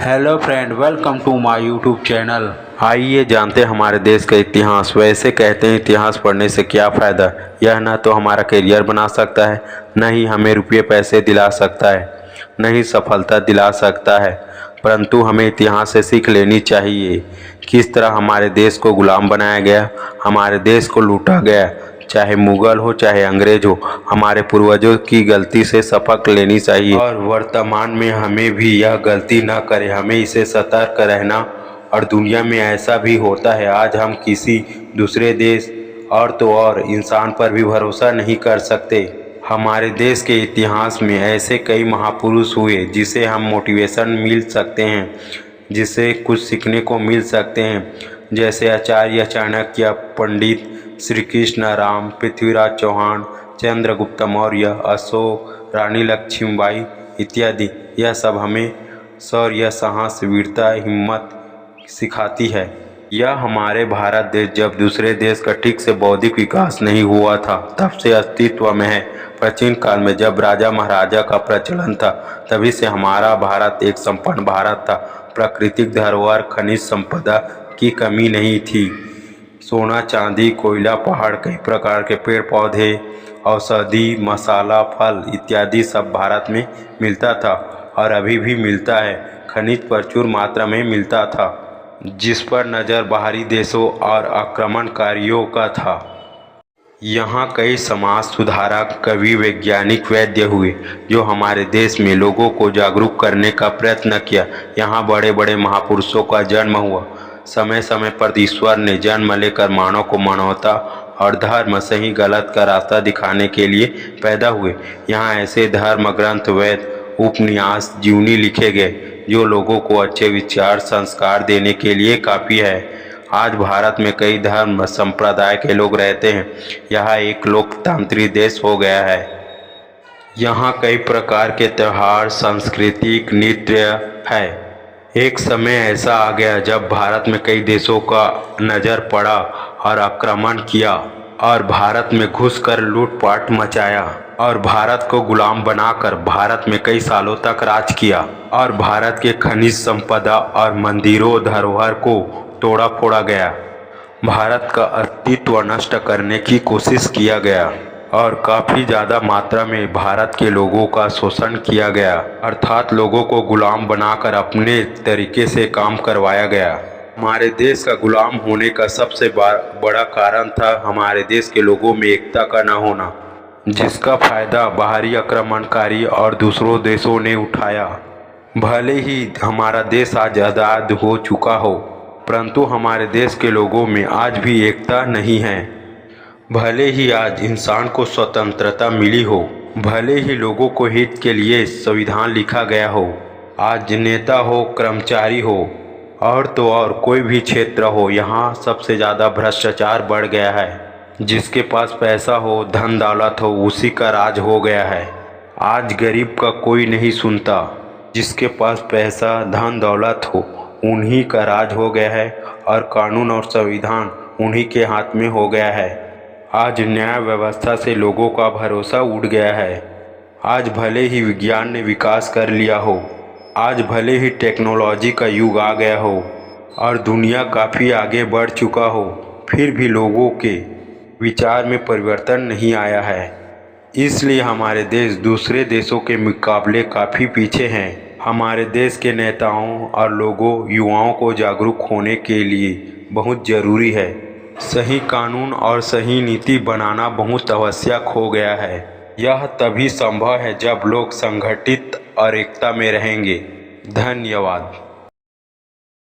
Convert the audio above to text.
Hello friend, welcome to my YouTube channel. आइए जानते हैं हमारे देश का इतिहास। वैसे कहते हैं इतिहास पढ़ने से क्या फ़ायदा। यह न तो हमारा करियर बना सकता है, न ही हमें रुपये पैसे दिला सकता है, न ही सफलता दिला सकता है, परंतु हमें इतिहास से सीख लेनी चाहिए। किस तरह हमारे देश को गुलाम बनाया गया, हमारे देश को लूटा गया, चाहे मुगल हो चाहे अंग्रेज हो। हमारे पूर्वजों की गलती से सबक लेनी चाहिए और वर्तमान में हमें भी यह गलती न करें। हमें इसे सतर्क रहना। और दुनिया में ऐसा भी होता है, आज हम किसी दूसरे देश और तो और इंसान पर भी भरोसा नहीं कर सकते। हमारे देश के इतिहास में ऐसे कई महापुरुष हुए जिसे हम मोटिवेशन मिल सकते हैं, जिससे कुछ सीखने को मिल सकते हैं, जैसे आचार्य चाणक्य, पंडित श्री कृष्ण राम, पृथ्वीराज चौहान, चंद्रगुप्त मौर्य, अशोक, रानी लक्ष्मीबाई इत्यादि। यह सब हमें शौर्य, साहस, वीरता, हिम्मत सिखाती है। यह हमारे भारत देश जब दूसरे देश का ठीक से बौद्धिक विकास नहीं हुआ था तब से अस्तित्व में है। प्राचीन काल में जब राजा महाराजा का प्रचलन था तभी से हमारा भारत एक संपन्न भारत था। प्राकृतिक धरोहर, खनिज संपदा की कमी नहीं थी। सोना, चांदी, कोयला, पहाड़, कई प्रकार के पेड़ पौधे, औषधि, मसाला, फल इत्यादि सब भारत में मिलता था और अभी भी मिलता है। खनिज प्रचुर मात्रा में मिलता था, जिस पर नज़र बाहरी देशों और आक्रमणकारियों का था। यहाँ कई समाज सुधारक, कवि, वैज्ञानिक, वैद्य हुए जो हमारे देश में लोगों को जागरूक करने का प्रयत्न किया। यहाँ बड़े बड़े महापुरुषों का जन्म हुआ। समय समय पर ईश्वर ने जन्म लेकर मानव को मानवता और धर्म, सही गलत का रास्ता दिखाने के लिए पैदा हुए। यहाँ ऐसे धर्म ग्रंथ, वेद, उपन्यास, जीवनी लिखे गए जो लोगों को अच्छे विचार, संस्कार देने के लिए काफ़ी है। आज भारत में कई धर्म संप्रदाय के लोग रहते हैं। यह एक लोकतांत्रिक देश हो गया है। यहाँ कई प्रकार के त्योहार, सांस्कृतिक नृत्य है। एक समय ऐसा आ गया जब भारत में कई देशों का नज़र पड़ा और आक्रमण किया और भारत में घुसकर लूटपाट मचाया और भारत को गुलाम बनाकर भारत में कई सालों तक राज किया और भारत के खनिज संपदा और मंदिरों, धरोहर को तोड़ा फोड़ा गया। भारत का अस्तित्व नष्ट करने की कोशिश किया गया और काफ़ी ज़्यादा मात्रा में भारत के लोगों का शोषण किया गया, अर्थात लोगों को गुलाम बनाकर अपने तरीके से काम करवाया गया। हमारे देश का गुलाम होने का सबसे बड़ा कारण था हमारे देश के लोगों में एकता का न होना, जिसका फायदा बाहरी आक्रमणकारी और दूसरों देशों ने उठाया। भले ही हमारा देश आज आज़ाद हो चुका हो, परंतु हमारे देश के लोगों में आज भी एकता नहीं है। भले ही आज इंसान को स्वतंत्रता मिली हो, भले ही लोगों को हित के लिए संविधान लिखा गया हो, आज नेता हो, कर्मचारी हो और तो और कोई भी क्षेत्र हो, यहाँ सबसे ज़्यादा भ्रष्टाचार बढ़ गया है। जिसके पास पैसा हो, धन दौलत हो, उसी का राज हो गया है। आज गरीब का कोई नहीं सुनता। जिसके पास पैसा, धन दौलत हो, उन्हीं का राज हो गया है और कानून और संविधान उन्हीं के हाथ में हो गया है। आज न्याय व्यवस्था से लोगों का भरोसा उड़ गया है। आज भले ही विज्ञान ने विकास कर लिया हो, आज भले ही टेक्नोलॉजी का युग आ गया हो और दुनिया काफ़ी आगे बढ़ चुका हो, फिर भी लोगों के विचार में परिवर्तन नहीं आया है। इसलिए हमारे देश दूसरे देशों के मुकाबले काफ़ी पीछे हैं। हमारे देश के नेताओं और लोगों, युवाओं को जागरूक होने के लिए बहुत ज़रूरी है। सही कानून और सही नीति बनाना बहुत आवश्यक हो गया है। यह तभी संभव है जब लोग संगठित और एकता में रहेंगे। धन्यवाद।